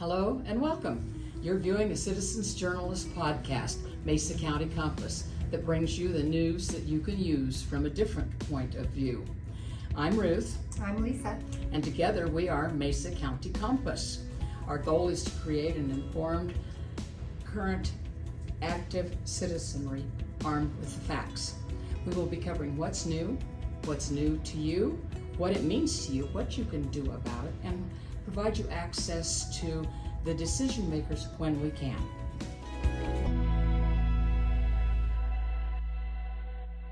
Hello and welcome. You're viewing the Citizens Journalist podcast, Mesa County Compass, that brings you the news that you can use from a different point of view. I'm Ruth. I'm Lisa. And together we are Mesa County Compass. Our goal is to create an informed, current, active citizenry armed with the facts. We will be covering what's new to you, what it means to you, what you can do about it, and provide you access to the decision makers when we can.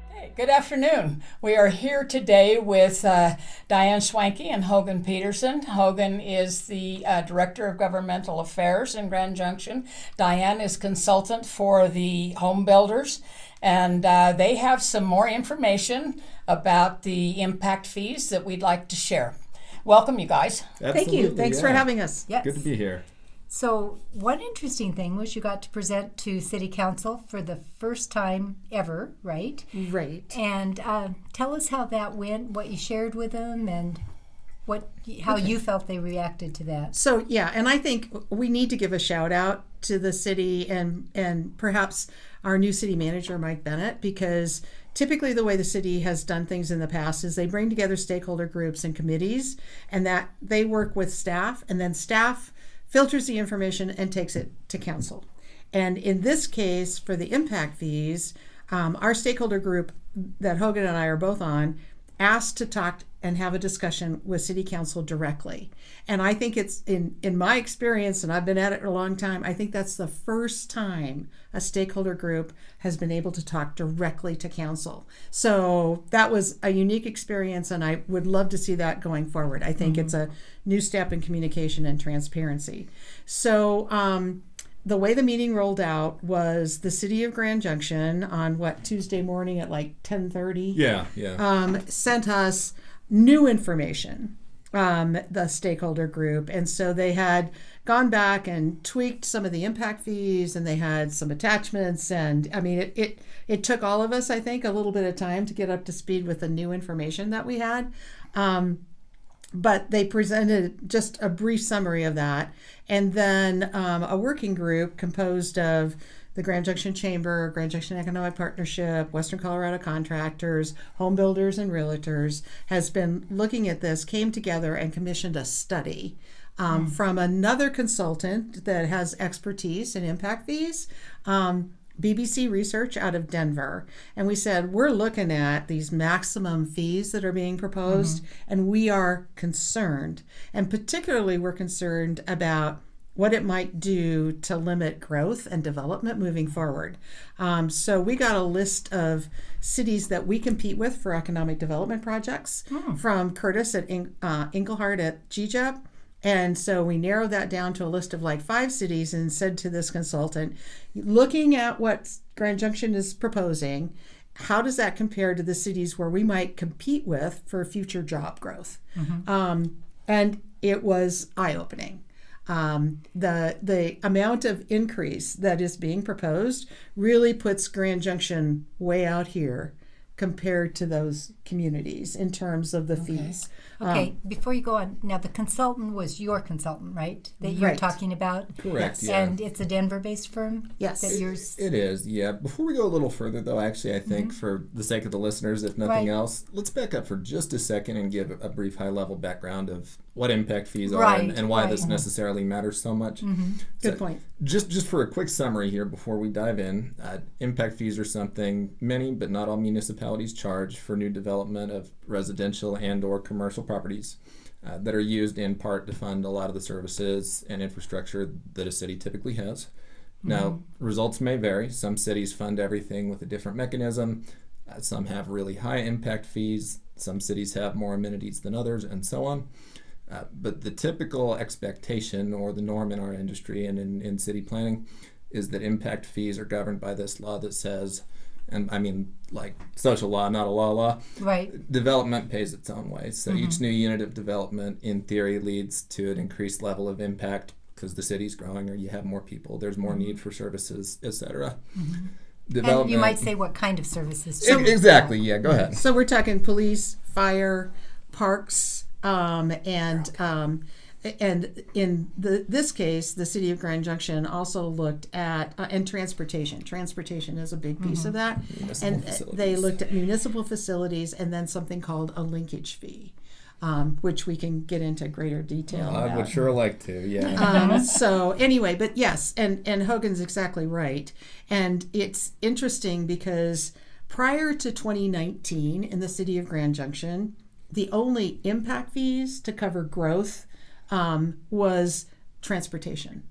Hey, good afternoon. We are here today with Diane Schwenke and Hogan Peterson. Hogan is the Director of Governmental Affairs in Grand Junction. Diane is consultant for the home builders, and they have some more information about the impact fees that we'd like to share. Welcome, you guys. Absolutely, Thank you. Thanks for having us. Yes. Good to be here. So one interesting thing was you got to present to City Council for the first time ever, right? Right. And tell us how that went, what you shared with them, and how you felt they reacted to that. So, yeah, and I think we need to give a shout out to the city and perhaps our new city manager, Mike Bennett, because typically the way the city has done things in the past is they bring together stakeholder groups and committees, and that they work with staff, and then staff filters the information and takes it to council. And in this case, for the impact fees, our stakeholder group that Hogan and I are both on asked to talk and have a discussion with City Council directly. And I think it's, in my experience, and I've been at it a long time, I think that's the first time a stakeholder group has been able to talk directly to Council. So that was a unique experience, and I would love to see that going forward. I think it's a new step in communication and transparency. So the way the meeting rolled out was the city of Grand Junction on Tuesday morning at like 10:30. Yeah. Sent us new information, the stakeholder group. And so they had gone back and tweaked some of the impact fees, and they had some attachments. And I mean, it took all of us, I think, a little bit of time to get up to speed with the new information that we had. But they presented just a brief summary of that. And then a working group composed of the Grand Junction Chamber, Grand Junction Economic Partnership, Western Colorado Contractors, home builders, and realtors has been looking at this, came together and commissioned a study from another consultant that has expertise in impact fees, BBC Research out of Denver. And we said, we're looking at these maximum fees that are being proposed, and we are concerned. And particularly we're concerned about what it might do to limit growth and development moving forward. So we got a list of cities that we compete with for economic development projects, from Curtis at Englehart at GJEP. And so we narrowed that down to a list of like 5 cities and said to this consultant, looking at what Grand Junction is proposing, how does that compare to the cities where we might compete with for future job growth? And it was eye-opening. The amount of increase that is being proposed really puts Grand Junction way out here compared to those communities in terms of the fees. Okay, before you go on, now the consultant was your consultant, right? That you're talking about? Correct, Yes. yeah. And it's a Denver-based firm? Yes. That yours... It is, yeah. Before we go a little further, though, actually, I think for the sake of the listeners, if nothing else, let's back up for just a second and give a brief high-level background of what impact fees are and why this necessarily matters so much. Good point. Just for a quick summary here before we dive in, impact fees are something many, but not all municipalities charge for new development of residential and or commercial properties that are used in part to fund a lot of the services and infrastructure that a city typically has. Now, results may vary. Some cities fund everything with a different mechanism. Some have really high impact fees. Some cities have more amenities than others, and so on. But the typical expectation or the norm in our industry and in city planning is that impact fees are governed by this law that says, and I mean like social law, not a law, Right. development pays its own way. So each new unit of development in theory leads to an increased level of impact because the city's growing or you have more people, there's more need for services, etc. And you might say what kind of services too. Exactly, yeah, go ahead. So we're talking police, fire, parks, and and in this case, the city of Grand Junction also looked at and transportation. Transportation is a big piece of that, and they looked at municipal facilities and then something called a linkage fee, which we can get into greater detail. I would sure like to, So anyway, but yes, and Hogan's exactly right, and it's interesting because prior to 2019 in the city of Grand Junction, the only impact fees to cover growth was transportation.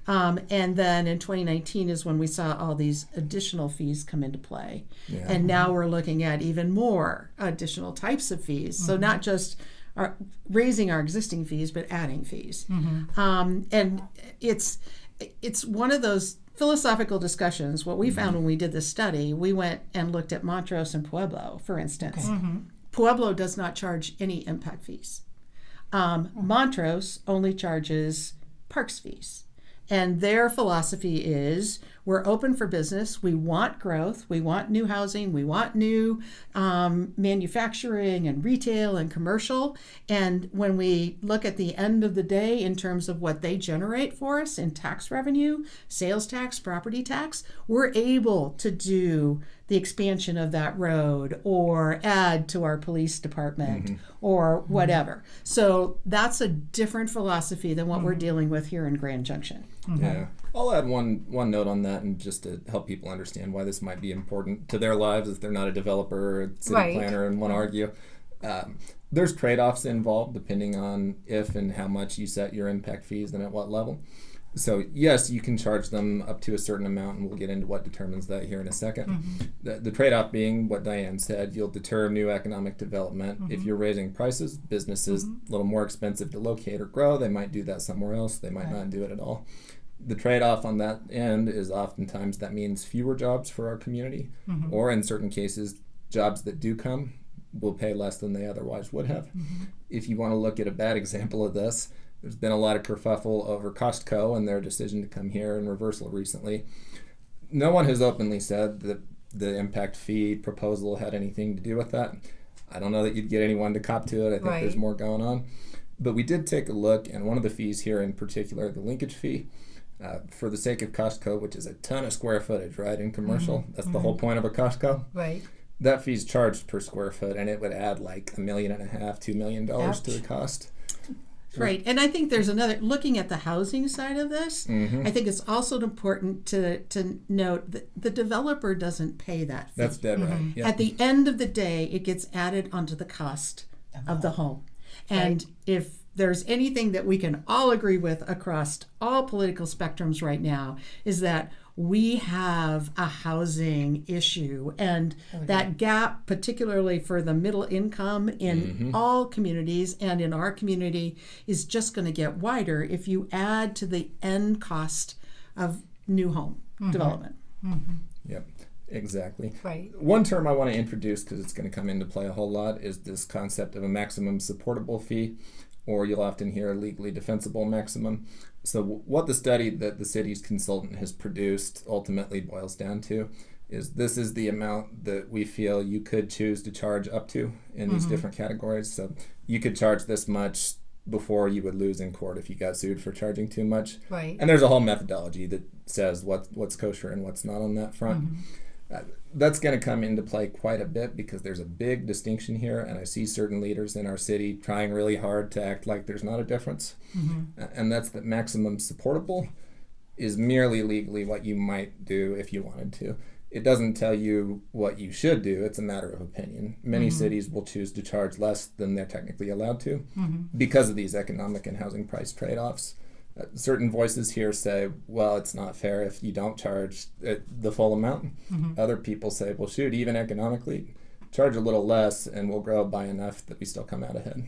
And then in 2019 is when we saw all these additional fees come into play. And now we're looking at even more additional types of fees. So not just raising our existing fees, but adding fees. And it's one of those philosophical discussions. What we found when we did this study, we went and looked at Montrose and Pueblo, for instance. Pueblo does not charge any impact fees. Montrose only charges parks fees. And their philosophy is we're open for business. We want growth. We want new housing. We want new manufacturing and retail and commercial. And when we look at the end of the day in terms of what they generate for us in tax revenue, sales tax, property tax, we're able to do the expansion of that road or add to our police department or whatever. So that's a different philosophy than what we're dealing with here in Grand Junction. Yeah. I'll add one note on that, and just to help people understand why this might be important to their lives if they're not a developer or a city planner and want to argue. There's trade-offs involved depending on if and how much you set your impact fees and at what level. So yes, you can charge them up to a certain amount, and we'll get into what determines that here in a second. The trade-off being what Diane said, you'll deter new economic development. If you're raising prices, businesses a little more expensive to locate or grow, they might do that somewhere else. They might not do it at all. The trade-off on that end is oftentimes that means fewer jobs for our community, or in certain cases, jobs that do come will pay less than they otherwise would have. If you want to look at a bad example of this, there's been a lot of kerfuffle over Costco and their decision to come here in reversal recently. No one has openly said that the impact fee proposal had anything to do with that. I don't know that you'd get anyone to cop to it. I think there's more going on. But we did take a look, and one of the fees here in particular, the linkage fee, for the sake of Costco, which is a ton of square footage, right, in commercial. That's the whole point of a Costco. That fee's charged per square foot, and it would add like $1.5 million, $2 million to the cost. Right, and I think there's another, looking at the housing side of this, I think it's also important to note that the developer doesn't pay that fee. That's dead right. Yep. At the end of the day, it gets added onto the cost of the home. And if there's anything that we can all agree with across all political spectrums right now, is that we have a housing issue, and that gap, particularly for the middle income in all communities and in our community, is just going to get wider if you add to the end cost of new home development. Yep, exactly. One term I want to introduce, because it's going to come into play a whole lot, is this concept of a maximum supportable fee, or you'll often hear a legally defensible maximum. So what the study that the city's consultant has produced ultimately boils down to is this is the amount that we feel you could choose to charge up to in these different categories. So you could charge this much before you would lose in court if you got sued for charging too much. And there's a whole methodology that says what's kosher and what's not on that front. That's going to come into play quite a bit because there's a big distinction here, and I see certain leaders in our city trying really hard to act like there's not a difference. And that's that maximum supportable is merely legally what you might do if you wanted to. It doesn't tell you what you should do. It's a matter of opinion. Many cities will choose to charge less than they're technically allowed to because of these economic and housing price trade-offs. Certain voices here say, well, it's not fair if you don't charge the full amount. Other people say, well, shoot, even economically, charge a little less and we'll grow by enough that we still come out ahead.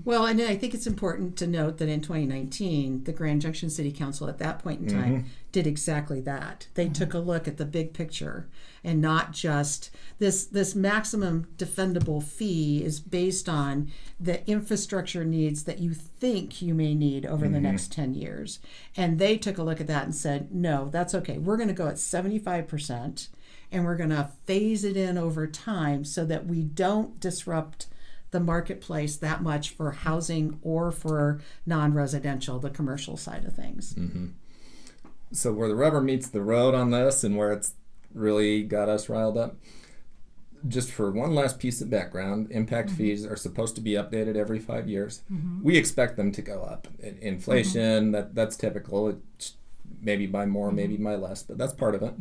Well, and I think it's important to note that in 2019, the Grand Junction City Council at that point in time did exactly that. They took a look at the big picture and not just this maximum defendable fee is based on the infrastructure needs that you think you may need over the next 10 years. And they took a look at that and said, no, that's okay. We're going to go at 75%. And we're going to phase it in over time so that we don't disrupt the marketplace that much for housing or for non-residential, the commercial side of things. So where the rubber meets the road on this and where it's really got us riled up, just for one last piece of background, impact fees are supposed to be updated every 5 years. We expect them to go up. Inflation, that's typical. It's maybe by more, maybe by less, but that's part of it.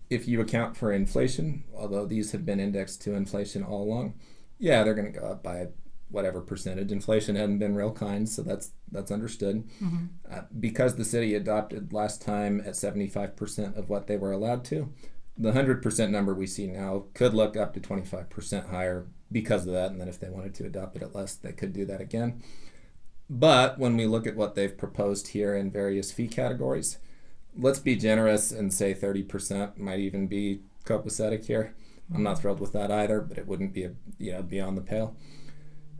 If you account for inflation, although these have been indexed to inflation all along, yeah, they're going to go up by whatever percentage. Inflation hadn't been real kind, so that's understood. Because the city adopted last time at 75% of what they were allowed to, the 100% number we see now could look up to 25% higher because of that, and then if they wanted to adopt it at less, they could do that again. But when we look at what they've proposed here in various fee categories, let's be generous and say 30% might even be copacetic here. I'm not thrilled with that either, but it wouldn't be beyond the pale.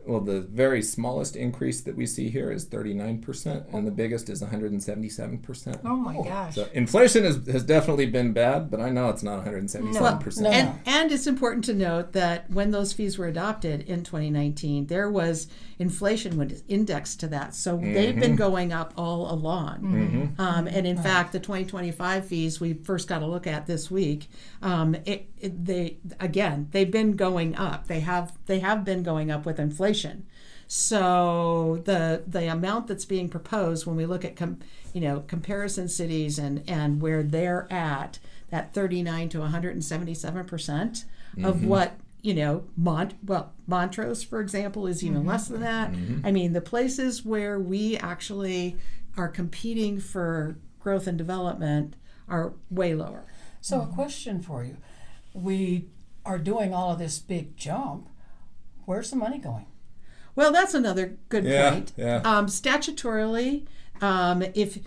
Well, the very smallest increase that we see here is 39%, and the biggest is 177%. Oh my gosh. So inflation has definitely been bad, but I know it's not 177%. No. And it's important to note that when those fees were adopted in 2019, there was inflation was indexed to that. So they've been going up all along. And in fact, the 2025 fees we first got a look at this week, they've been going up. They have been going up with inflation. So the amount that's being proposed when we look at comparison cities and where they're at, that 39 to 177% of what Montrose, for example, is even less than that. I mean, the places where we actually are competing for growth and development are way lower. So a question for you. We are doing all of this big jump. Where's the money going? Well, that's another good point. Yeah. Statutorily, if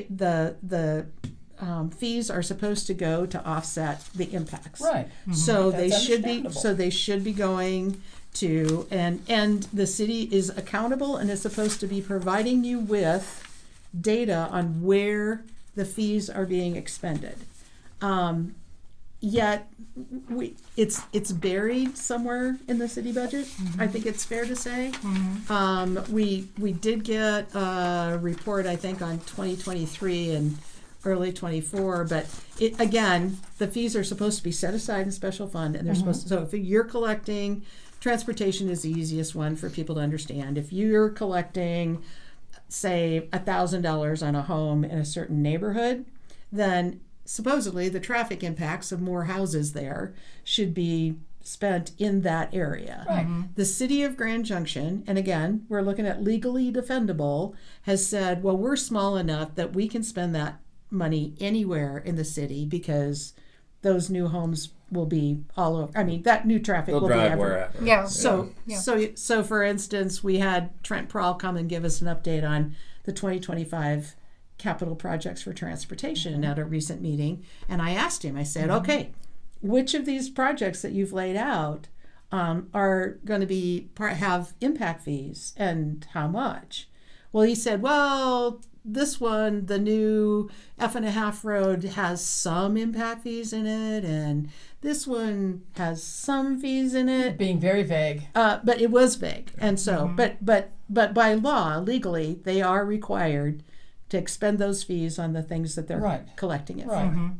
the fees are supposed to go to offset the impacts, Right. so That's they should be going to, and the city is accountable and is supposed to be providing you with data on where the fees are being expended. Yet it's buried somewhere in the city budget. I think it's fair to say. We did get a report, I think, on 2023 and early 24, but again, the fees are supposed to be set aside in special fund, and they're supposed to. So if you're collecting, transportation is the easiest one for people to understand. If you're collecting, say, $1,000 on a home in a certain neighborhood, then supposedly the traffic impacts of more houses there should be spent in that area. Right. The city of Grand Junction, and again, we're looking at legally defendable, has said, well, we're small enough that we can spend that money anywhere in the city because those new homes will be all over. I mean, that new traffic will be everywhere. Wherever. Yeah. So for instance, we had Trent Prawl come and give us an update on the 2025 capital projects for transportation at a recent meeting, and I asked him, I said, okay, which of these projects that you've laid out are going to have impact fees, and how much? Well, he said, well, this one, the new F&a-half road, has some impact fees in it, and this one has some fees in it. Being very vague. But it was vague, and so, but by law, legally, they are required to expend those fees on the things that they're collecting it for.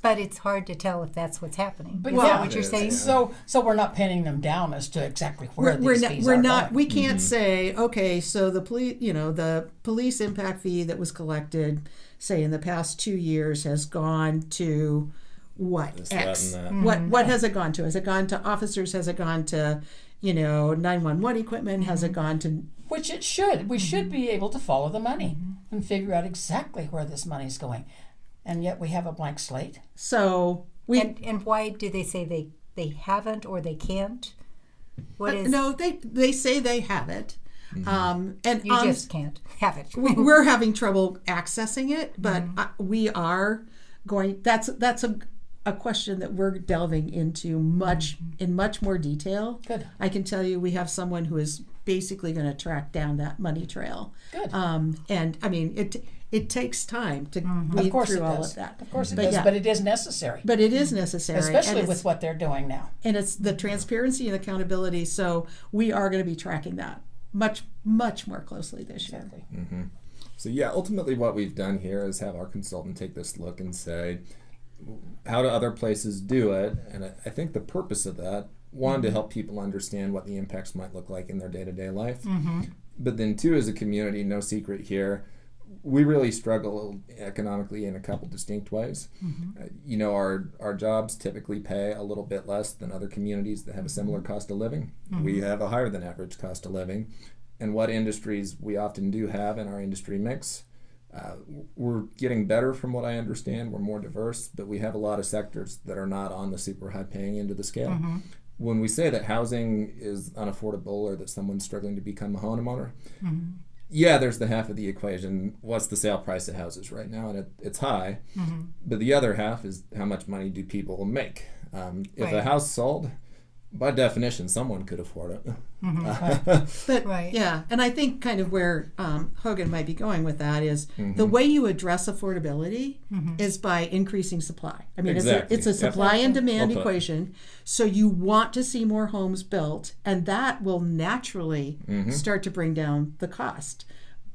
But it's hard to tell if that's what's happening. But Is that what you're saying? So we're not pinning them down as to exactly where these fees are going. We can't say, okay, so the police impact fee that was collected, say in the past 2 years, has gone to what? This, X. that, and that. What has it gone to? Has it gone to officers? Has it gone to 911 equipment? Has it gone to? Which it should. We should be able to follow the money and figure out exactly where this money's going. And yet we have a blank slate. So and why do they say they haven't or they can't? What is? No, they say they have it. And You just can't have it. we're having trouble accessing it, but we are going. That's a question that we're delving into in much more detail. Good. I can tell you we have someone who is basically going to track down that money trail. Good. And I mean, it takes time to weed Of course it through all does. of that. Of course it But does, yeah. but it is necessary, But it is necessary, especially and with what they're doing now. it's the transparency and accountability. So we are going to be tracking that much more closely this year. Exactly. So yeah, ultimately what we've done here is have our consultant take this look and say, how do other places do it? And I think the purpose of that, one, to help people understand what the impacts might look like in their day-to-day life. But then two, as a community, no secret here, we really struggle economically in a couple distinct ways. You know, our jobs typically pay a little bit less than other communities that have a similar cost of living. We have a higher than average cost of living. And what industries we often do have in our industry mix, we're getting better from what I understand. We're more diverse, but we have a lot of sectors that are not on the super high paying end of the scale. When we say that housing is unaffordable or that someone's struggling to become a homeowner, yeah, there's the half of the equation. What's the sale price of houses right now? And it's high. But the other half is how much money do people make? If a Right. house sold, by definition, someone could afford it. But Right. yeah, and I think kind of where Hogan might be going with that is the way you address affordability is by increasing supply. I mean, Exactly. it's a Yep. supply and demand Well put. equation. So you want to see more homes built, and that will naturally start to bring down the cost.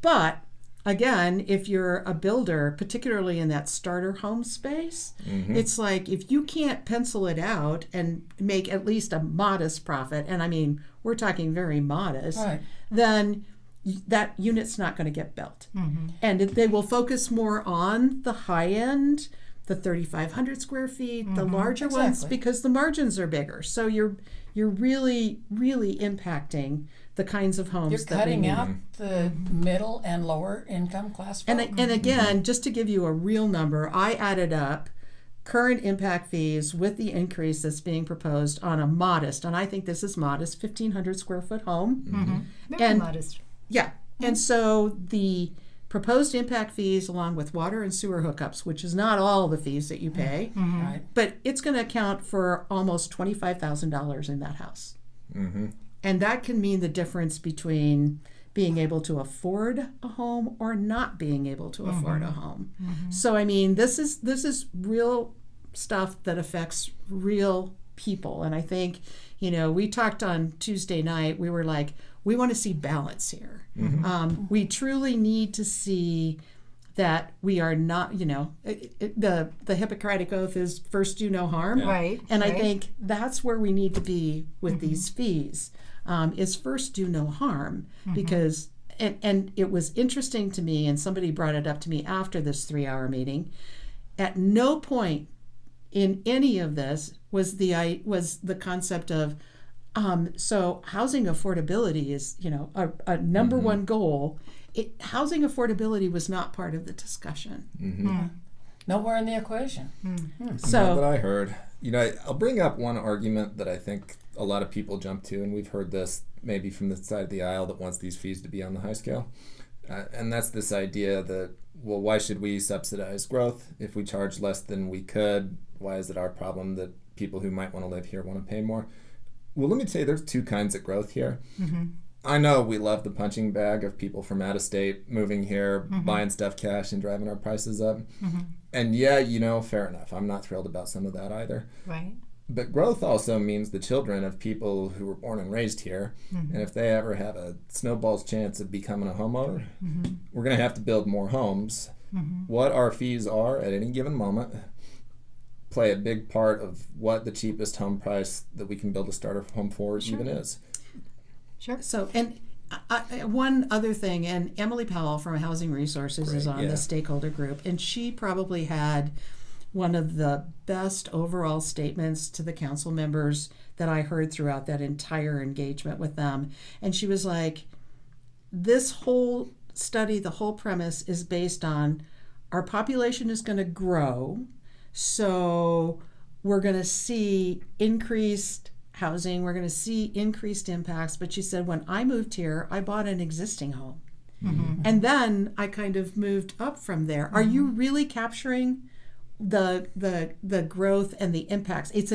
But again, if you're a builder, particularly in that starter home space, it's like if you can't pencil it out and make at least a modest profit, and I mean, we're talking very modest, Right. then that unit's not going to get built. And they will focus more on the high end, the 3,500 square feet, the larger ones, Exactly. because the margins are bigger. So you're really, really impacting the kinds of homes You're that we cutting need. out the middle and lower income class folk. And again, just to give you a real number, I added up current impact fees with the increase that's being proposed on a modest, and I think this is modest, 1,500 square foot home. Very And- modest. Yeah. And so the proposed impact fees along with water and sewer hookups, which is not all the fees that you pay, Right. but it's going to account for almost $25,000 in that house. And that can mean the difference between being able to afford a home or not being able to afford a home. So I mean, this is real stuff that affects real people. And I think, you know, we talked on Tuesday night, we were like, we want to see balance here. We truly need to see that we are not, you know, the Hippocratic Oath is first do no harm. Right. And I right. think that's where we need to be with these fees, is first do no harm, because, and it was interesting to me, and somebody brought it up to me after this 3-hour meeting, at no point in any of this was the concept of, so housing affordability is, you know, a number one goal. Housing affordability was not part of the discussion. Nowhere in the equation. Not that So I heard. You know, I'll bring up one argument that I think a lot of people jump to, and we've heard this maybe from the side of the aisle that wants these fees to be on the high scale. And that's this idea that, well, why should we subsidize growth if we charge less than we could? Why is it our problem that people who might want to live here want to pay more? Well, let me tell you, there's two kinds of growth here. I know we love the punching bag of people from out of state moving here, buying stuff cash and driving our prices up. And yeah, you know, fair enough. I'm not thrilled about some of that either. Right. But growth also means the children of people who were born and raised here. And if they ever have a snowball's chance of becoming a homeowner, we're going to have to build more homes. What our fees are at any given moment play a big part of what the cheapest home price that we can build a starter home for even is. Sure. So, and one other thing, and Emily Powell from Housing Resources is Great, on yeah. the stakeholder group, and she probably had one of the best overall statements to the council members that I heard throughout that entire engagement with them. And she was like, this whole study, the whole premise is based on our population is going to grow, so we're going to see increased housing, we're going to see increased impacts. But she said, when I moved here, I bought an existing home. And then I kind of moved up from there. Are you really capturing the growth and the impacts? It's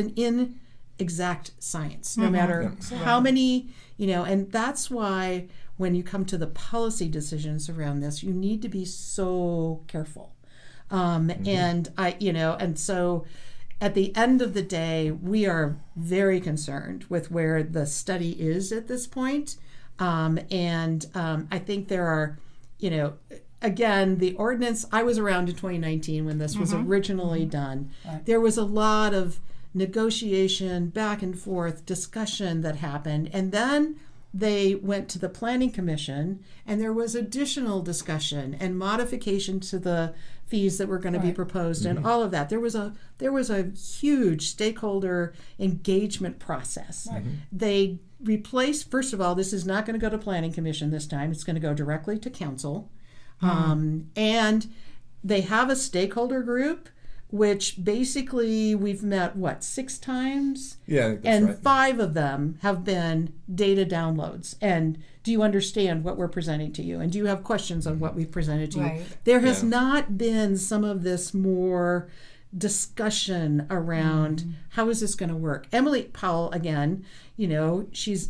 exact science, no matter how many, and that's why when you come to the policy decisions around this, you need to be so careful. And so at the end of the day, we are very concerned with where the study is at this point. I think there are, again, the ordinance, I was around in 2019 when this was originally done. Right. There was a lot of negotiation, back and forth, discussion that happened. And then they went to the Planning Commission, and there was additional discussion and modification to the fees that were going to be proposed and all of that. There was a huge stakeholder engagement process. Right. They replaced, first of all, this is not going to go to Planning Commission this time. It's going to go directly to Council. And they have a stakeholder group, which basically we've met, 6 times? Yeah, I think that's and right. 5 of them have been data downloads. And do you understand what we're presenting to you? And do you have questions on what we've presented to you? There has not been some of this more discussion around how is this going to work. Emily Powell, again, she's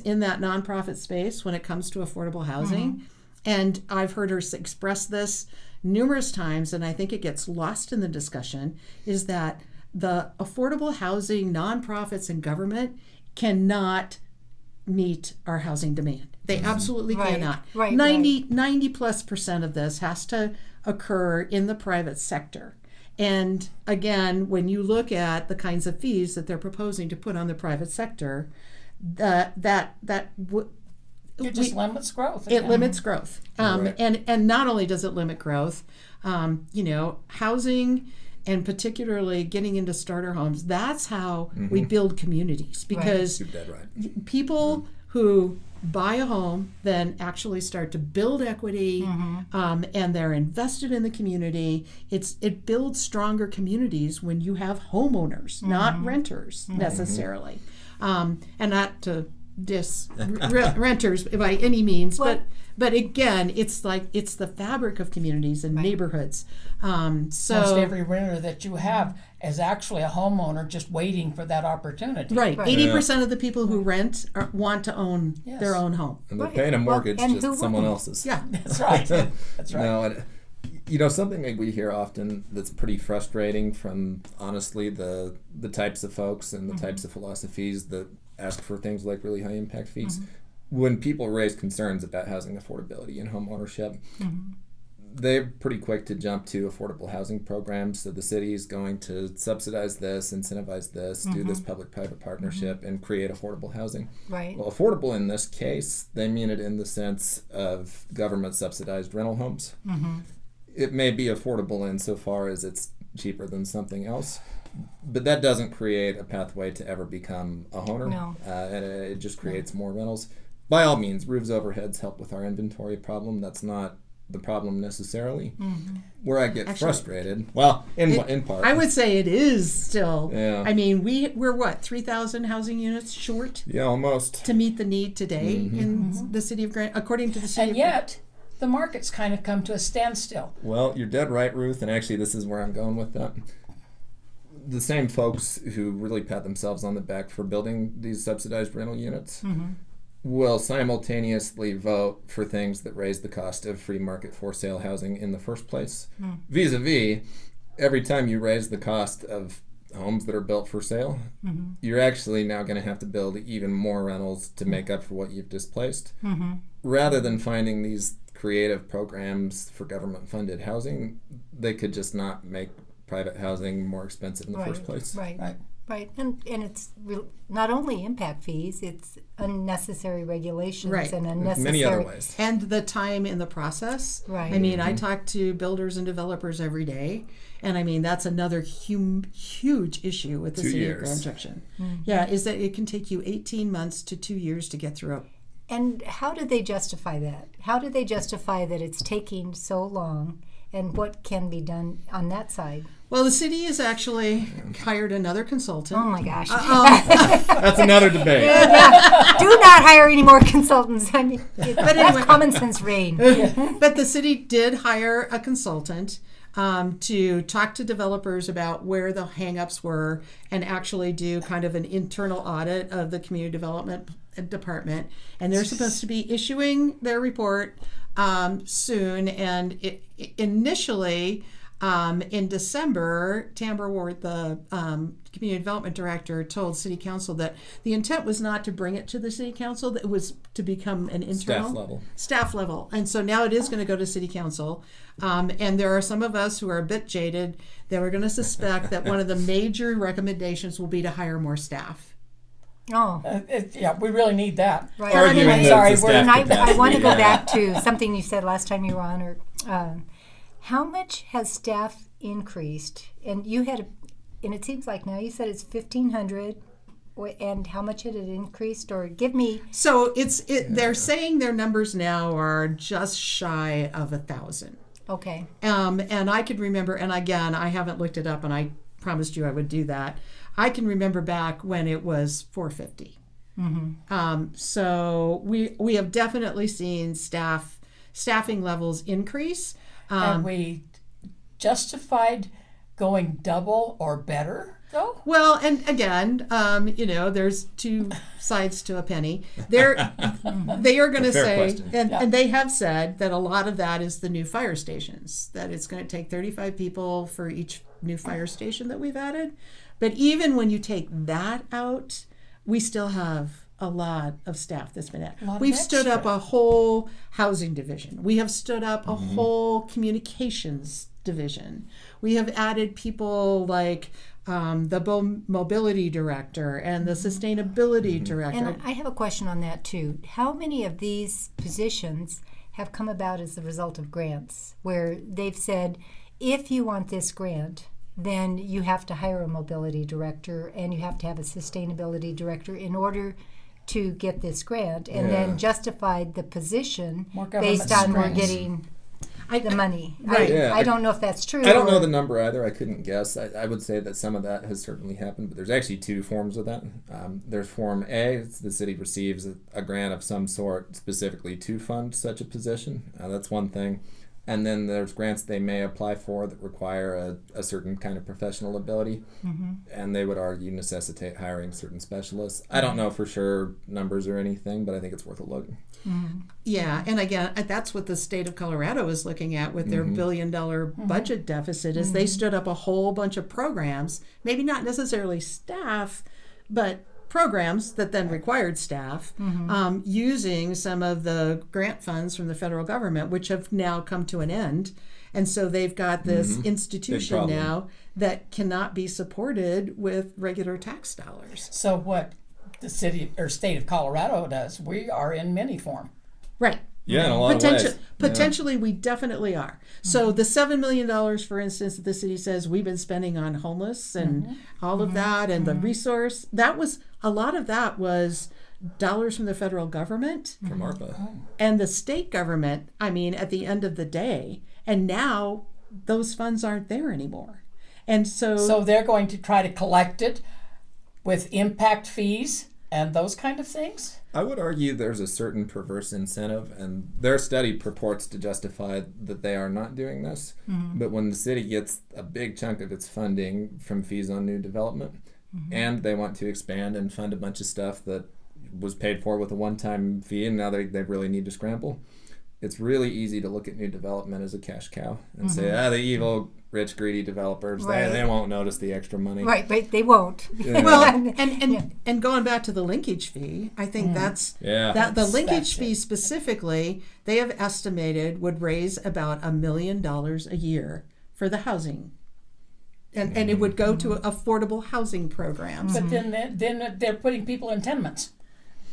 in that nonprofit space when it comes to affordable housing. And I've heard her express this numerous times, and I think it gets lost in the discussion, is that the affordable housing nonprofits and government cannot meet our housing demand. They absolutely cannot. 90+% of this has to occur in the private sector. And again, when you look at the kinds of fees that they're proposing to put on the private sector, It just limits growth. It limits growth. Right. And not only does it limit growth, housing and particularly getting into starter homes, that's how we build communities. Because You're dead right. people who buy a home then actually start to build equity, and they're invested in the community. It builds stronger communities when you have homeowners, not renters necessarily. And not to renters by any means, but again, it's the fabric of communities and neighborhoods. Most every renter that you have is actually a homeowner just waiting for that opportunity. Right. 80% of the people who rent want to own their own home. And they're paying a mortgage, just someone else's. Yeah. That's right. That's right. No, something that we hear often that's pretty frustrating from, honestly, the types of folks and the types of philosophies that ask for things like really high impact fees. When people raise concerns about housing affordability and home ownership, they're pretty quick to jump to affordable housing programs. So the city is going to subsidize this, incentivize this, do this public-private partnership, and create affordable housing. Right. Well, affordable in this case, they mean it in the sense of government-subsidized rental homes. It may be affordable insofar as it's cheaper than something else, but that doesn't create a pathway to ever become a homeowner. No. And it just creates more rentals. By all means, roofs overheads help with our inventory problem. That's not the problem necessarily. Where I get frustrated, in part. I would say it is still. Yeah. I mean, we're 3,000 housing units short Yeah, almost. to meet the need today in the city of Grand, according to the city. And yet, the market's kind of come to a standstill. Well, you're dead right, Ruth, and actually this is where I'm going with that. The same folks who really pat themselves on the back for building these subsidized rental units will simultaneously vote for things that raise the cost of free market for sale housing in the first place. Vis-a-vis, every time you raise the cost of homes that are built for sale, you're actually now going to have to build even more rentals to make up for what you've displaced. Rather than finding these creative programs for government-funded housing, they could just not make private housing more expensive in the first place. Right. And it's not only impact fees, it's unnecessary regulations and unnecessary... Many other ways. And the time in the process. Right. I mean, I talk to builders and developers every day, and I mean, that's another huge issue with the 2 city years. of Grand Junction. Yeah, is that it can take you 18 months to 2 years to get through. And how do they justify that? How do they justify that it's taking so long, and what can be done on that side? Well, the city has actually hired another consultant. Oh my gosh. That's another debate. Do not hire any more consultants. I mean, let common sense reign. But the city did hire a consultant to talk to developers about where the hangups were and actually do kind of an internal audit of the community development department. And they're supposed to be issuing their report soon. And initially, in December, Tamber Ward, the community development director, told City Council that the intent was not to bring it to the City Council; that it was to become an internal staff level. And so now it is going to go to City Council. And there are some of us who are a bit jaded that we're going to suspect that one of the major recommendations will be to hire more staff. Oh, Yeah, we really need that. right. Arguing I'm that sorry, it's a we're- staff And I capacity, want to go yeah. back to something you said last time you were on. How much has staff increased? And you had, and it seems like now you said it's 1,500. And how much had it increased? Or give me. So they're saying their numbers now are just shy of 1,000. Okay. And I could remember, and again, I haven't looked it up, and I promised you I would do that. I can remember back when it was 450. So we have definitely seen staffing levels increase. And we justified going double or better, though? Well, and again, there's two sides to a penny. They are going to fair say, question. and they have said that a lot of that is the new fire stations, that it's going to take 35 people for each new fire station that we've added. But even when you take that out, we still have a lot of staff that's been added. We've stood up a whole housing division. We have stood up a whole communications division. We have added people like the mobility director and the sustainability director. And I have a question on that too. How many of these positions have come about as the result of grants where they've said, if you want this grant, then you have to hire a mobility director and you have to have a sustainability director in order to get this grant, and then justified the position based on we're getting the money. I don't know if that's true. I don't know the number either. I couldn't guess. I would say that some of that has certainly happened, but there's actually two forms of that. There's Form A. It's the city receives a grant of some sort specifically to fund such a position. That's one thing. And then there's grants they may apply for that require a certain kind of professional ability, and they would argue necessitate hiring certain specialists. I don't know for sure numbers or anything, but I think it's worth a look. Yeah, and again, that's what the state of Colorado is looking at with their $1 billion budget deficit, is they stood up a whole bunch of programs, maybe not necessarily staff, but programs that then required staff, using some of the grant funds from the federal government, which have now come to an end. And so they've got this institution now that cannot be supported with regular tax dollars. So what the city or state of Colorado does, we are in mini form. Right. Yeah, in a lot of ways. Potentially, we definitely are. So the $7 million, for instance, that the city says we've been spending on homeless and all of that, and the resource, a lot of that was dollars from the federal government. From ARPA. And the state government, at the end of the day. And now those funds aren't there anymore. And so they're going to try to collect it with impact fees and those kind of things? I would argue there's a certain perverse incentive, and their study purports to justify that they are not doing this. But when the city gets a big chunk of its funding from fees on new development, and they want to expand and fund a bunch of stuff that was paid for with a one-time fee, and now they really need to scramble, it's really easy to look at new development as a cash cow and say, the evil, rich, greedy developers, they won't notice the extra money. Right, but they won't. Yeah. Well, and going back to the linkage fee, I think that the linkage fee specifically, they have estimated would raise about $1 million a year for the housing. And it would go to affordable housing programs. But then they're putting people in tenements.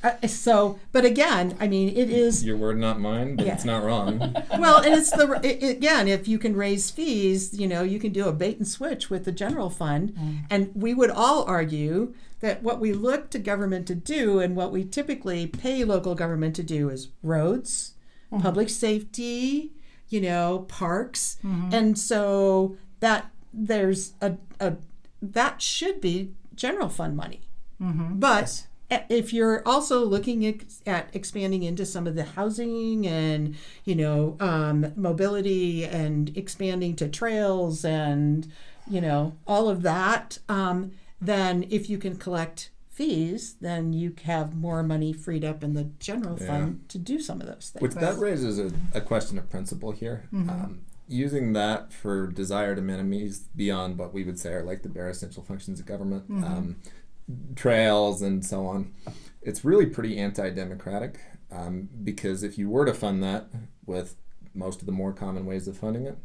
But again, it is your word, not mine, but it's not wrong. Well, and it's again, if you can raise fees, you can do a bait and switch with the general fund, and we would all argue that what we look to government to do and what we typically pay local government to do is roads, public safety, parks, and so that there's that should be general fund money, but if you're also looking at expanding into some of the housing and, mobility and expanding to trails and, all of that, then if you can collect fees, then you have more money freed up in the general fund to do some of those things. Which that raises a question of principle here. Using that for desired amenities beyond what we would say are like the bare essential functions of government, trails and so on, it's really pretty anti-democratic, because if you were to fund that with most of the more common ways of funding it,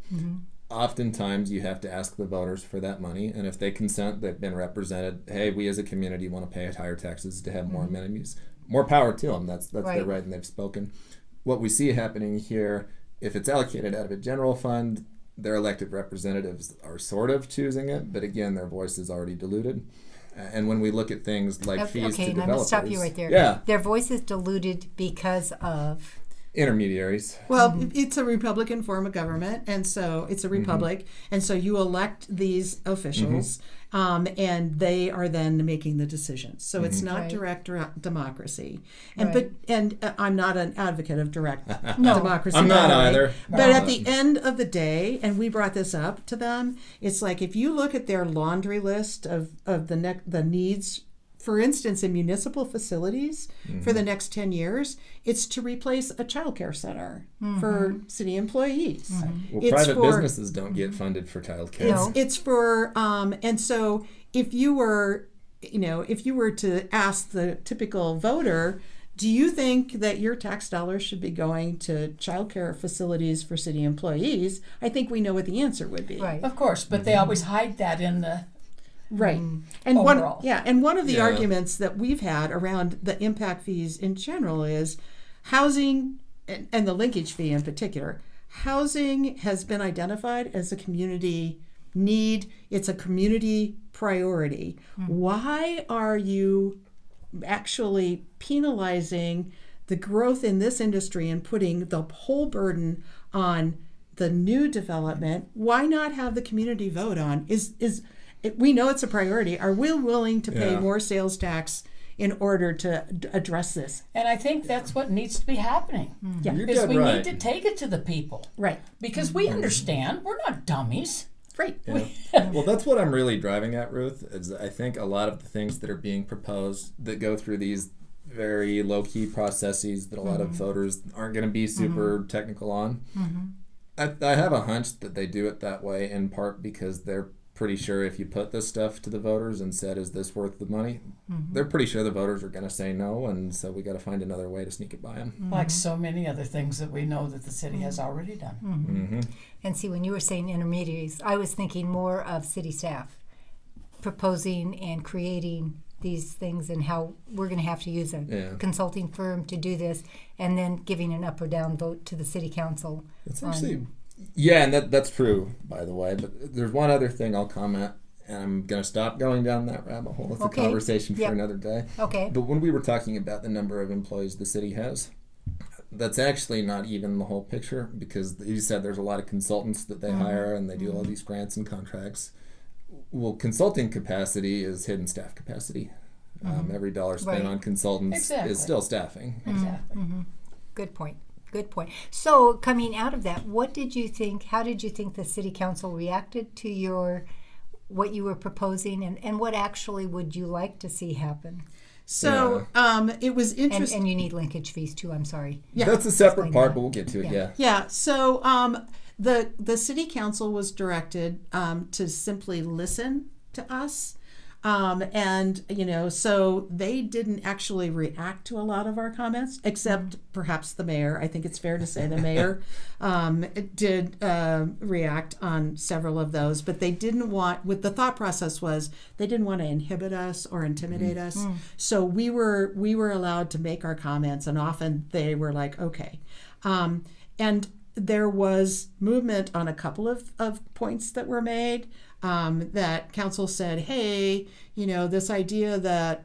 oftentimes you have to ask the voters for that money, and if they consent, they've been represented, hey, we as a community want to pay higher taxes to have more amenities. More power to them. That's their right, and they've spoken. What we see happening here, if it's allocated out of a general fund, their elected representatives are sort of choosing it, but again, their voice is already diluted. And when we look at things like fees to developers... Okay, I'm going to stop you right there. Yeah. Their voice is diluted because of... intermediaries. Well, it's a Republican form of government, and so it's a republic, and so you elect these officials, and they are then making the decisions. So it's not direct democracy, and I'm not an advocate of direct democracy. I'm not either. But at the end of the day, and we brought this up to them, it's like if you look at their laundry list of the needs. For instance, in municipal facilities for the next 10 years, it's to replace a child care center for city employees. Well, private businesses don't get funded for child care. It's for, and so if you were to ask the typical voter, do you think that your tax dollars should be going to child care facilities for city employees? I think we know what the answer would be. Right. Of course, but they always hide that in the... Right. And overall. one of the arguments that we've had around the impact fees in general is housing, and the linkage fee in particular. Housing has been identified as a community need. It's a community priority. Why are you actually penalizing the growth in this industry and putting the whole burden on the new development? Why not have the community vote on we know it's a priority. Are we willing to pay more sales tax in order to address this? And I think that's what needs to be happening. Yeah, because we need to take it to the people. Right. Because we understand. We're not dummies. Right. Yeah. Well, that's what I'm really driving at, Ruth, is I think a lot of the things that are being proposed that go through these very low-key processes that a lot of voters aren't going to be super technical on. I have a hunch that they do it that way in part because they're pretty sure if you put this stuff to the voters and said, is this worth the money? They're pretty sure the voters are going to say no, and so we got to find another way to sneak it by them. Like so many other things that we know that the city has already done. And see, when you were saying intermediaries, I was thinking more of city staff proposing and creating these things and how we're going to have to use a consulting firm to do this, and then giving an up or down vote to the city council. That's actually... Yeah, and that's true, by the way. But there's one other thing I'll comment, and I'm going to stop going down that rabbit hole. It's a conversation for another day. Okay. But when we were talking about the number of employees the city has, that's actually not even the whole picture, because you said there's a lot of consultants that they hire, and they do all these grants and contracts. Well, consulting capacity is hidden staff capacity. Every dollar spent on consultants is still staffing. Exactly. Good point. Good point. So coming out of that, what did you think? How did you think the city council reacted to what you were proposing, and what actually would you like to see happen? So it was interesting. And you need linkage fees too. I'm sorry. Yeah, that's a separate part, but we'll get to it. Yeah. So the city council was directed to simply listen to us. And, so they didn't actually react to a lot of our comments, except perhaps the mayor. I think it's fair to say the mayor did react on several of those, but they didn't want, what the thought process was, they didn't want to inhibit us or intimidate us. So we were allowed to make our comments, and often they were like, okay. And there was movement on a couple of points that were made. That council said, hey, this idea that,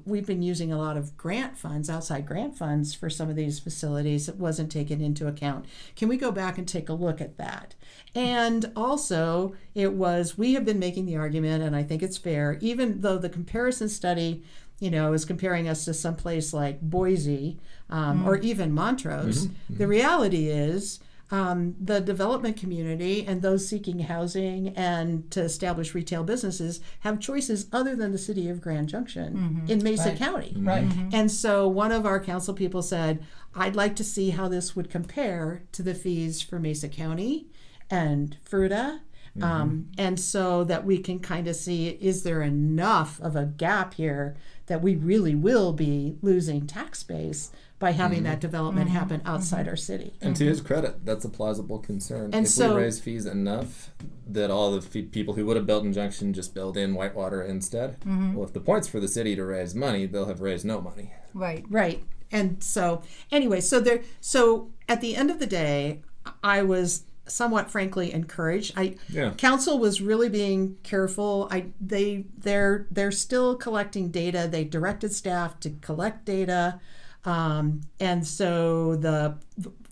we've been using a lot of grant funds, outside grant funds for some of these facilities that wasn't taken into account. Can we go back and take a look at that? And also we have been making the argument, and I think it's fair, even though the comparison study is comparing us to someplace like Boise or even Montrose. The reality is the development community and those seeking housing and to establish retail businesses have choices other than the city of Grand Junction in Mesa County. Right. And so one of our council people said, I'd like to see how this would compare to the fees for Mesa County and Fruita. And so that we can kind of see, is there enough of a gap here that we really will be losing tax base by having that development happen outside our city? And to his credit, that's a plausible concern. And if so- we raise fees enough that all the people who would have built in Junction just build in Whitewater instead, well, if the point's for the city to raise money, they'll have raised no money. Right. Right. And so anyway, so at the end of the day, I was somewhat frankly encouraged. Council was really being careful. They're still collecting data. They directed staff to collect data. And so the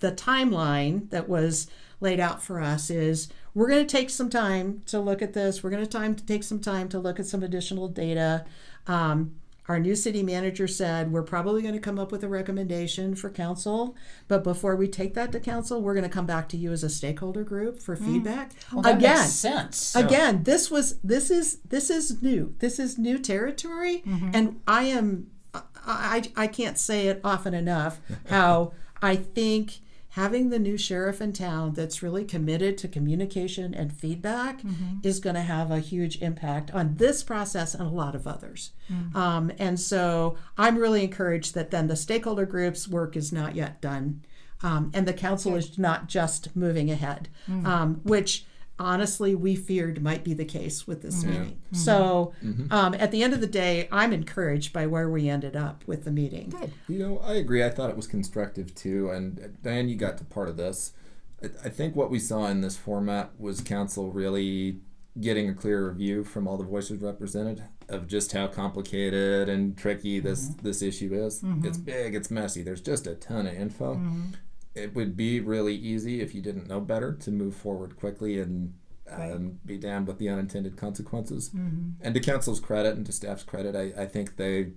timeline that was laid out for us is we're going to take some time to look at this. We're going to take some time to look at some additional data. Our new city manager said we're probably going to come up with a recommendation for council, but before we take that to council, we're going to come back to you as a stakeholder group for feedback. Well, that makes sense. Again, this is new. This is new territory, and I can't say it often enough how I think having the new sheriff in town that's really committed to communication and feedback is going to have a huge impact on this process and a lot of others. And so I'm really encouraged that then the stakeholder groups work is not yet done. And the council is not just moving ahead, which honestly we feared might be the case with this meeting. So at the end of the day, I'm encouraged by where we ended up with the meeting. Good. I agree. I thought it was constructive too. And Diane, you got to part of this. I think what we saw in this format was council really getting a clearer view from all the voices represented of just how complicated and tricky this issue is. It's big, it's messy. There's just a ton of info. It would be really easy if you didn't know better to move forward quickly and be damned with the unintended consequences. And to council's credit and to staff's credit, I think they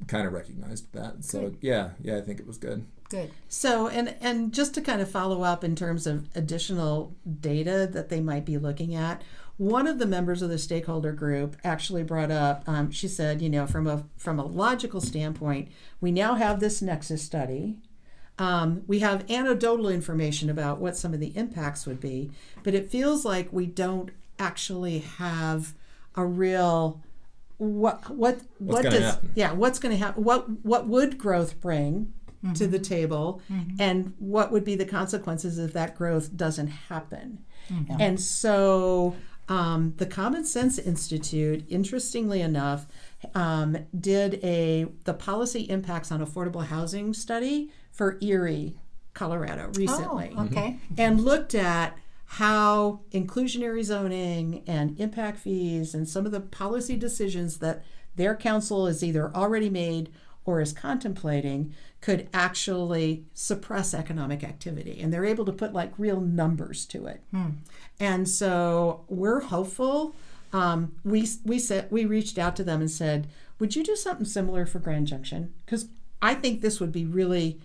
kind of recognized that. So yeah, I think it was good. Good. So and just to kind of follow up in terms of additional data that they might be looking at, one of the members of the stakeholder group actually brought up, she said, from a logical standpoint, we now have this nexus study. We have anecdotal information about what some of the impacts would be, but it feels like we don't actually have a real what's going to happen. What would growth bring to the table, and what would be the consequences if that growth doesn't happen? And so the Common Sense Institute, interestingly enough, did the policy impacts on affordable housing study for Erie, Colorado recently. Oh, okay. And looked at how inclusionary zoning and impact fees and some of the policy decisions that their council has either already made or is contemplating could actually suppress economic activity. And they're able to put real numbers to it. And so we're hopeful. We reached out to them and said, would you do something similar for Grand Junction? Because I think this would be really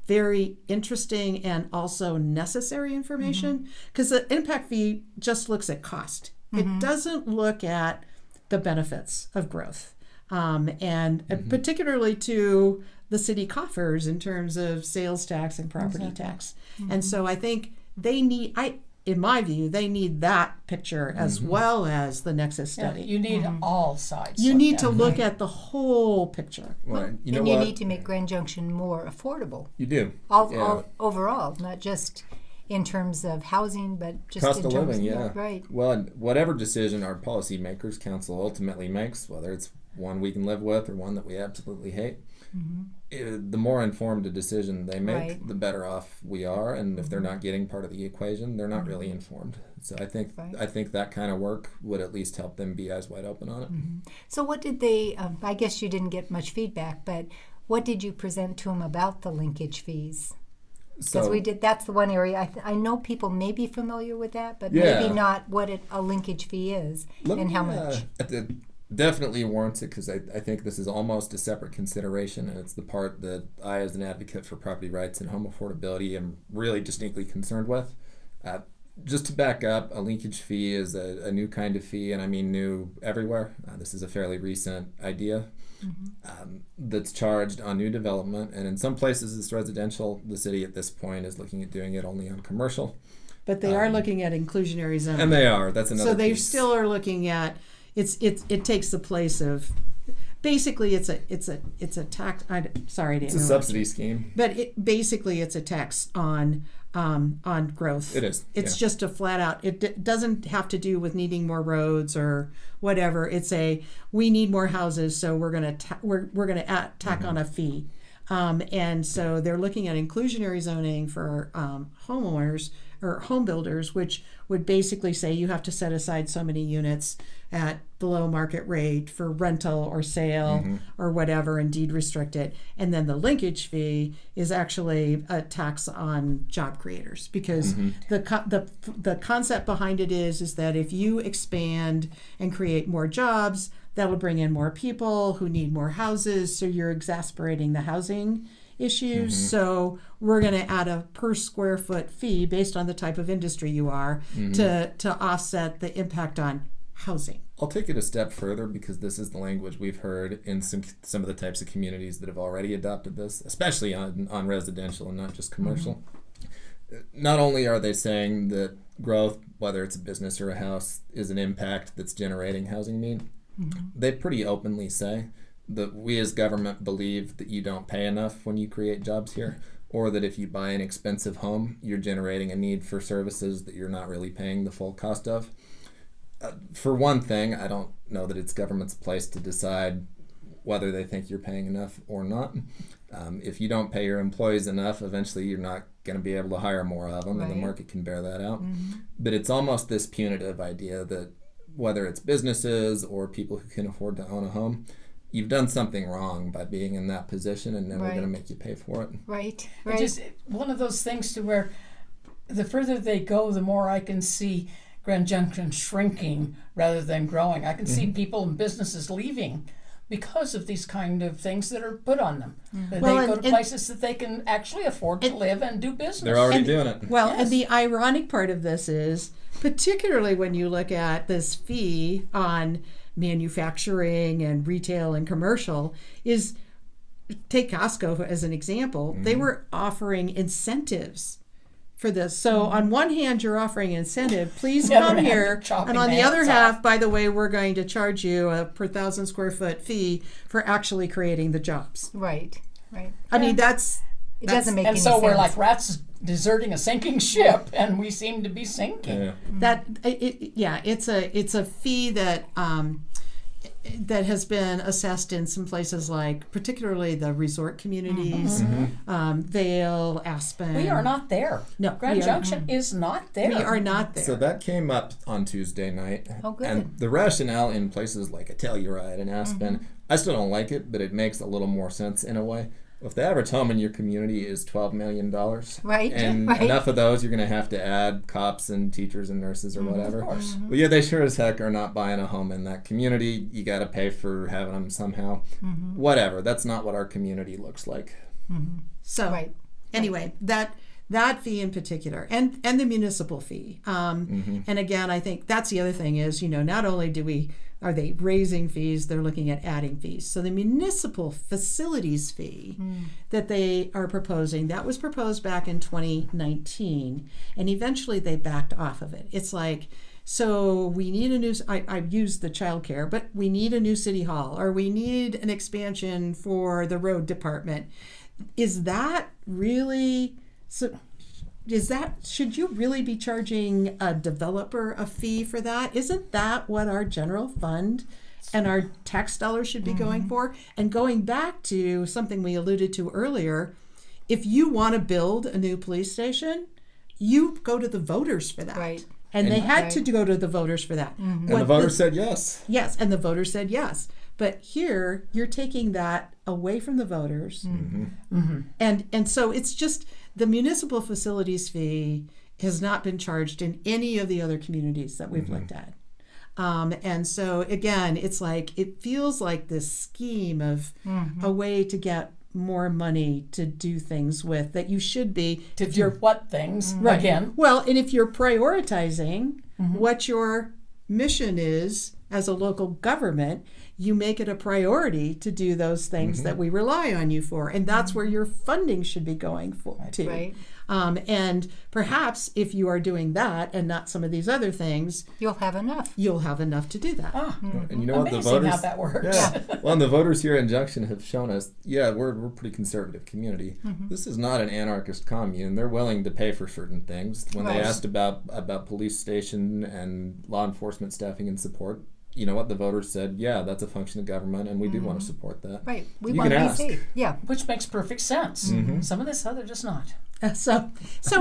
very interesting and also necessary information, because the impact fee just looks at cost. It doesn't look at the benefits of growth, and particularly to the city coffers in terms of sales tax and property tax. And so I think in my view, they need that picture as well as the Nexus study. You need all sides. You need to look at the whole picture. Well, you need to make Grand Junction more affordable. You do. All overall, not just in terms of housing, but just cost in of terms living, of right. Well, and whatever decision our policymakers council ultimately makes, whether it's one we can live with or one that we absolutely hate, the more informed a decision they make, the better off we are. And if they're not getting part of the equation, they're not really informed. So I think that kind of work would at least help them be eyes wide open on it. So what did they? I guess you didn't get much feedback, but what did you present to them about the linkage fees? Because we did. That's the one area I know people may be familiar with that, but maybe not what a linkage fee is and how much. definitely warrants it, because I think this is almost a separate consideration, and it's the part that I, as an advocate for property rights and home affordability, am really distinctly concerned with. Just to back up, a linkage fee is a new kind of fee, and I mean new everywhere. This is a fairly recent idea that's charged on new development, and in some places it's residential. The city at this point is looking at doing it only on commercial. But they are looking at inclusionary zoning. And they are. That's another So they piece. still are looking at it takes the place of basically it's a tax. Sorry to It's a interrupt subsidy you. scheme. But basically it's a tax on growth. It is. It's just a flat out. It doesn't have to do with needing more roads or whatever. It's we need more houses, so we're gonna tack on a fee. And so they're looking at inclusionary zoning for homeowners or home builders, which would basically say you have to set aside so many units at below market rate for rental or sale or whatever, and deed restrict it. And then the linkage fee is actually a tax on job creators, because the concept behind it is that if you expand and create more jobs, that'll bring in more people who need more houses, so you're exacerbating the housing issues. So we're going to add a per square foot fee based on the type of industry you are to offset the impact on housing. I'll take it a step further, because this is the language we've heard in some of the types of communities that have already adopted this, especially on residential and not just commercial. Not only are they saying that growth, whether it's a business or a house, is an impact that's generating housing need, they pretty openly say that we as government believe that you don't pay enough when you create jobs here, or that if you buy an expensive home, you're generating a need for services that you're not really paying the full cost of. For one thing, I don't know that it's government's place to decide whether they think you're paying enough or not. If you don't pay your employees enough, eventually you're not going to be able to hire more of them, and the market can bear that out. But it's almost this punitive idea that whether it's businesses or people who can afford to own a home, you've done something wrong by being in that position, and then we're going to make you pay for it. Right. It's just one of those things to where the further they go, the more I can see Grand Junction shrinking rather than growing. I can see people and businesses leaving because of these kind of things that are put on them. That Well, they go and- to places that they can actually afford to live and do business. They're already doing it. Well, Yes. and the ironic part of this is, particularly when you look at this fee on manufacturing and retail and commercial, is take Costco as an example. They were offering incentives for this. So on one hand, you're offering incentive, please The other come hand, here. you're chopping And on the the other heads half, off. by the way, we're going to charge you a per 1,000 square foot fee for actually creating the jobs. Right. I mean, that's It doesn't make and any so sense. we're like rats deserting a sinking ship, and we seem to be sinking. Yeah. it's a fee that that has been assessed in some places, like particularly the resort communities, Vail, Aspen. We are not there. No, Grand we are- Junction is not there. We are not there. So that came up on Tuesday night. Oh, good. And the rationale in places like a Telluride and Aspen, I still don't like it, but it makes a little more sense in a way. If the average home in your community is $12 million, Right, and right. enough of those, you're going to have to add cops and teachers and nurses or whatever. Of course. Well, yeah, they sure as heck are not buying a home in that community. You got to pay for having them somehow. Whatever. That's not what our community looks like. So Right. anyway, that fee in particular, and the municipal fee. And again, I think that's the other thing is, not only are they raising fees, they're looking at adding fees. So the municipal facilities fee that they are proposing, that was proposed back in 2019, and eventually they backed off of it. It's like, so we need a new, I've used the childcare, but we need a new city hall, or we need an expansion for the road department. Is that really, should you really be charging a developer a fee for that? Isn't that what our general fund and our tax dollars should be going for? And going back to something we alluded to earlier, if you want to build a new police station, you go to the voters for that. Right. And they had to Right. go to the voters for that. And the voters said yes. Yes, and the voters said yes. But here, you're taking that away from the voters. And so it's just, the municipal facilities fee has not been charged in any of the other communities that we've looked at. And so again, it's like, it feels like this scheme of a way to get more money to do things with that you should be. To do what things, Right. again. Well, and if you're prioritizing what your mission is as a local government, you make it a priority to do those things that we rely on you for. And that's where your funding should be going to. Right. And perhaps if you are doing that and not some of these other things, You'll have enough. you'll have enough to do that. And you know what the Amazing voters how that works. Yeah. Well, and the voters here in Junction have shown us, we're a pretty conservative community. This is not an anarchist commune. They're willing to pay for certain things. When they Right. asked about police station and law enforcement staffing and support, you know what the voters said? Yeah, that's a function of government, and we do want to support that. Right. We You want can to be ask. safe. Yeah. Which makes perfect sense. Some of this other just not. So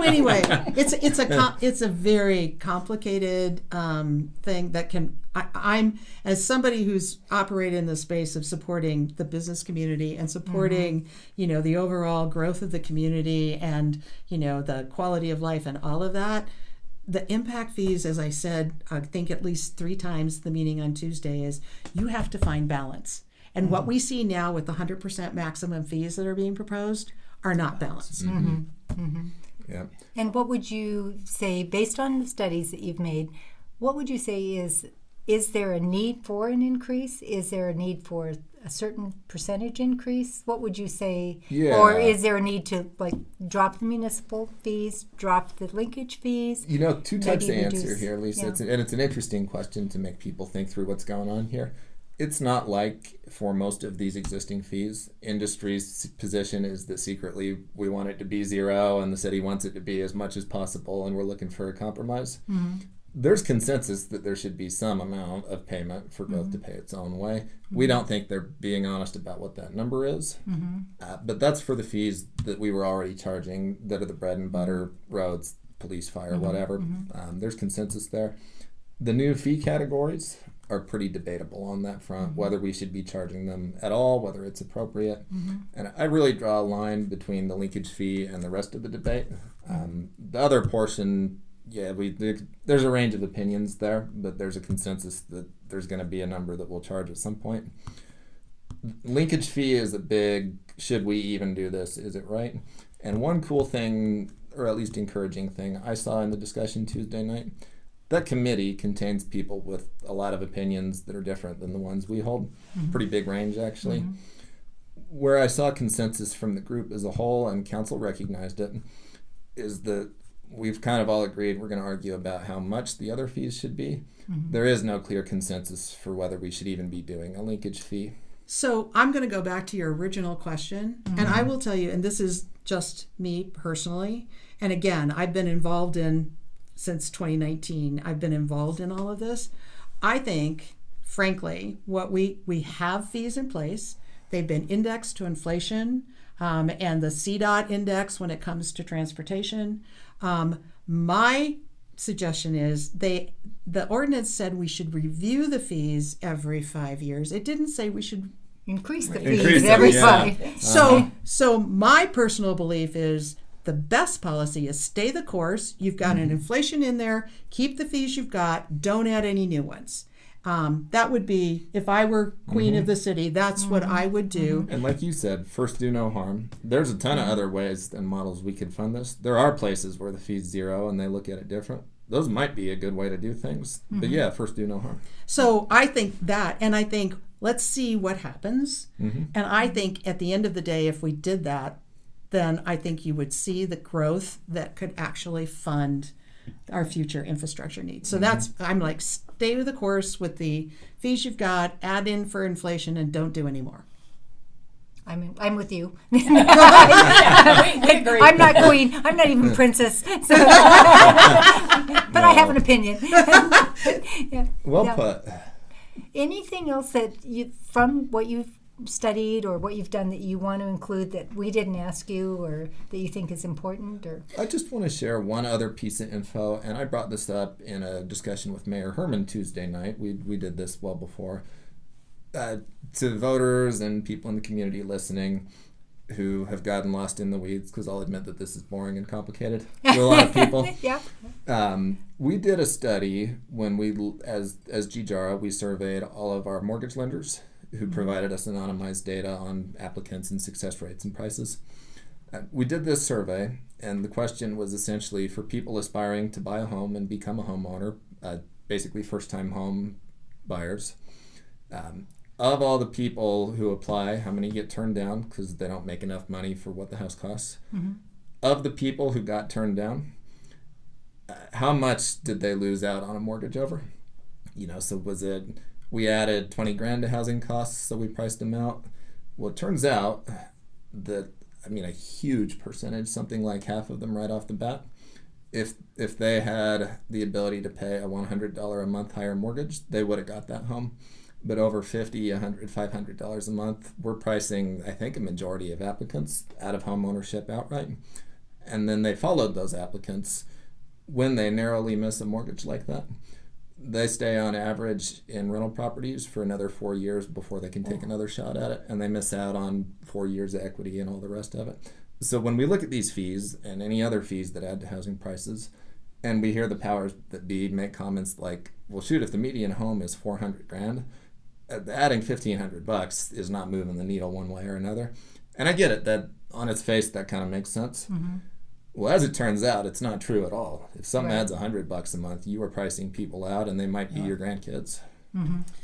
anyway, it's a very complicated thing that can. I'm, as somebody who's operated in the space of supporting the business community and supporting the overall growth of the community and the quality of life and all of that. The impact fees, as I said, I think at least 3 times the meeting on Tuesday, is you have to find balance. And what we see now with the 100% maximum fees that are being proposed are not balanced. Yeah. And what would you say, based on the studies that you've made, what would you say is there a need for an increase? Is there a need for a certain percentage increase? What would you say? Yeah. Or is there a need to drop the municipal fees, drop the linkage fees? Two types to Maybe answer reduce- here, Lisa. yeah. It's an interesting question to make people think through what's going on here. It's not like for most of these existing fees, industry's position is that secretly we want it to be zero and the city wants it to be as much as possible and we're looking for a compromise. There's consensus that there should be some amount of payment for growth to pay its own way. We don't think they're being honest about what that number is. But that's for the fees that we were already charging that are the bread and butter, roads, police, fire, whatever. There's consensus there. The new fee categories are pretty debatable on that front, whether we should be charging them at all, whether it's appropriate. And I really draw a line between the linkage fee and the rest of the debate. The other portion, there's a range of opinions there, but there's a consensus that there's going to be a number that we'll charge at some point. Linkage fee is a big, should we even do this? Is it right? And one cool thing, or at least encouraging thing, I saw in the discussion Tuesday night, that committee contains people with a lot of opinions that are different than the ones we hold. Pretty big range, actually. Where I saw consensus from the group as a whole, and council recognized it, is that we've kind of all agreed we're going to argue about how much the other fees should be. There is no clear consensus for whether we should even be doing a linkage fee. So I'm going to go back to your original question, and I will tell you, and this is just me personally, and again, I've been involved since 2019, I've been involved in all of this. I think, frankly, what we have fees in place. They've been indexed to inflation and the CDOT index when it comes to transportation. My suggestion is the ordinance said we should review the fees every 5 years. It didn't say we should Increase the Increase fees them, every yeah. 5. So my personal belief is the best policy is stay the course. You've got an inflation in there. Keep the fees you've got. Don't add any new ones. That would be, if I were queen of the city, that's what I would do. And like you said, first do no harm. There's a ton of other ways and models we could fund this. There are places where the fee's zero and they look at it different. Those might be a good way to do things. But yeah, first do no harm. So I think that, and I think let's see what happens. And I think at the end of the day, if we did that, then I think you would see the growth that could actually fund our future infrastructure needs. So that's, I'm like, stay with the course with the fees you've got, add in for inflation, and don't do any more. I'm with you. We agree. I'm not queen. I'm not even princess. So. But I have an opinion. Yeah. Well Yeah. put. Anything else that you, from what you've studied or what you've done, that you want to include that we didn't ask you or that you think is important? Or I just want to share one other piece of info, and I brought this up in a discussion with Mayor Herman Tuesday night. We did this well before. To voters and people in the community listening who have gotten lost in the weeds, because I'll admit that this is boring and complicated to a lot of people. yeah. We did a study when we, as GJARA, we surveyed all of our mortgage lenders who provided us anonymized data on applicants and success rates and prices. We did this survey, and the question was essentially for people aspiring to buy a home and become a homeowner, basically first-time home buyers. Of all the people who apply, how many get turned down because they don't make enough money for what the house costs? Of the people who got turned down, how much did they lose out on a mortgage over? So was it, we added 20 grand to housing costs, so we priced them out? Well, it turns out that, a huge percentage, something like half of them right off the bat, if they had the ability to pay a $100 a month higher mortgage, they would have got that home. But over $50, $100, $500 a month, we're pricing, I think, a majority of applicants out of home ownership outright. And then they followed those applicants. When they narrowly miss a mortgage like that, they stay on average in rental properties for another 4 years before they can take another shot at it, and they miss out on 4 years of equity and all the rest of it. So when we look at these fees and any other fees that add to housing prices, and we hear the powers that be make comments like, well, shoot, if the median home is 400 grand, adding $1,500 is not moving the needle one way or another. And I get it, that on its face, that kind of makes sense. Well, as it turns out, it's not true at all. If something adds $100 a month, you are pricing people out, and they might be your grandkids.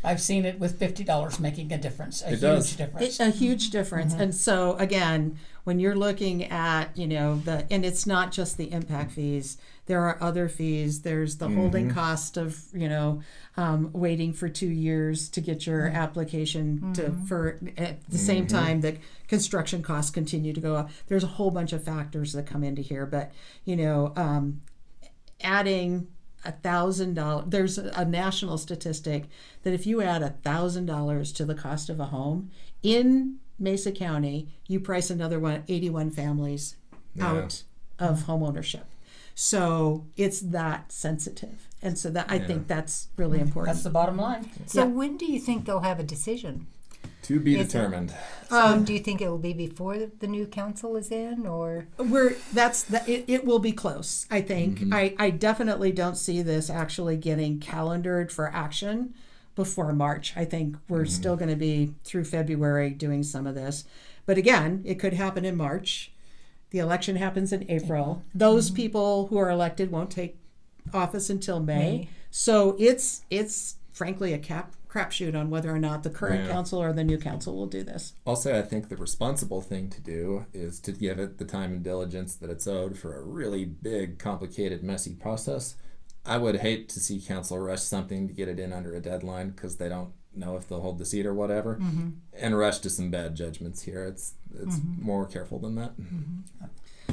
I've seen it with $50 making a difference, a huge difference. It's a huge difference. And so, again, when you're looking at, and it's not just the impact fees, there are other fees. There's the holding cost of, waiting for 2 years to get your application for at the same time that construction costs continue to go up. There's a whole bunch of factors that come into here, but, adding $1,000, there's a national statistic that if you add $1,000 to the cost of a home in Mesa County, you price another 81 families out of home ownership. So it's that sensitive. And so that I think that's really important. That's the bottom line. So when do you think they'll have a decision? To be determined. So do you think it will be before the new council is in, or? It will be close, I think. I definitely don't see this actually getting calendared for action before March. I think we're still going to be through February doing some of this. But again, it could happen in March. The election happens in April. Those people who are elected won't take office until May. So it's frankly a crapshoot on whether or not the current council or the new council will do this. Also, I think the responsible thing to do is to give it the time and diligence that it's owed for a really big, complicated, messy process. I would hate to see council rush something to get it in under a deadline because they don't know if they'll hold the seat or whatever, and rush to some bad judgments here. It's more careful than that.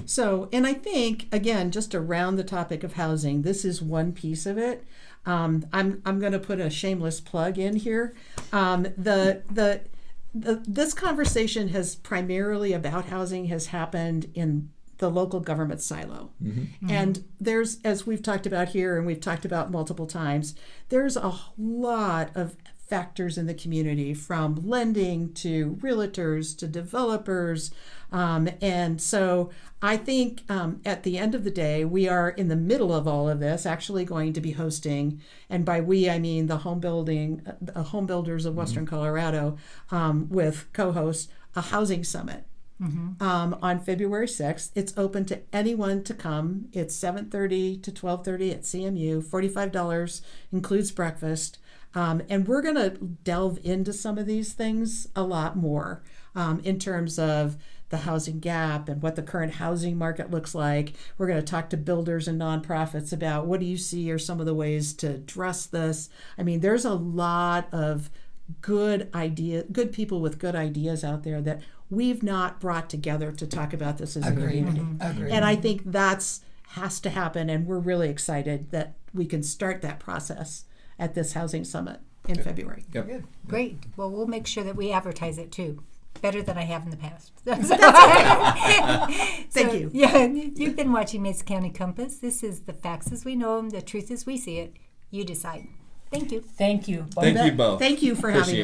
So, and I think, again, just around the topic of housing, this is one piece of it. I'm going to put a shameless plug in here. This conversation has primarily about housing has happened in the local government silo. And there's, as we've talked about here and we've talked about multiple times, there's a lot of factors in the community, from lending to realtors to developers. And so I think at the end of the day, we are in the middle of all of this, actually going to be hosting, and by we, I mean the home builders of Western Colorado, with co-hosts, a housing summit. On February 6th. It's open to anyone to come. It's 7:30 to 12:30 at CMU. $45, includes breakfast. And we're going to delve into some of these things a lot more in terms of the housing gap and what the current housing market looks like. We're going to talk to builders and nonprofits about what do you see are some of the ways to address this. I mean, there's a lot of good people with good ideas out there that we've not brought together to talk about this as a community. And I think that's has to happen, and we're really excited that we can start that process at this housing summit in February. Yep. Great. Well, we'll make sure that we advertise it too. Better than I have in the past. Thank you. Yeah, you've been watching Mesa County Compass. This is the facts as we know them, the truth as we see it. You decide. Thank you. Thank you. Thank you both. Thank you for having me.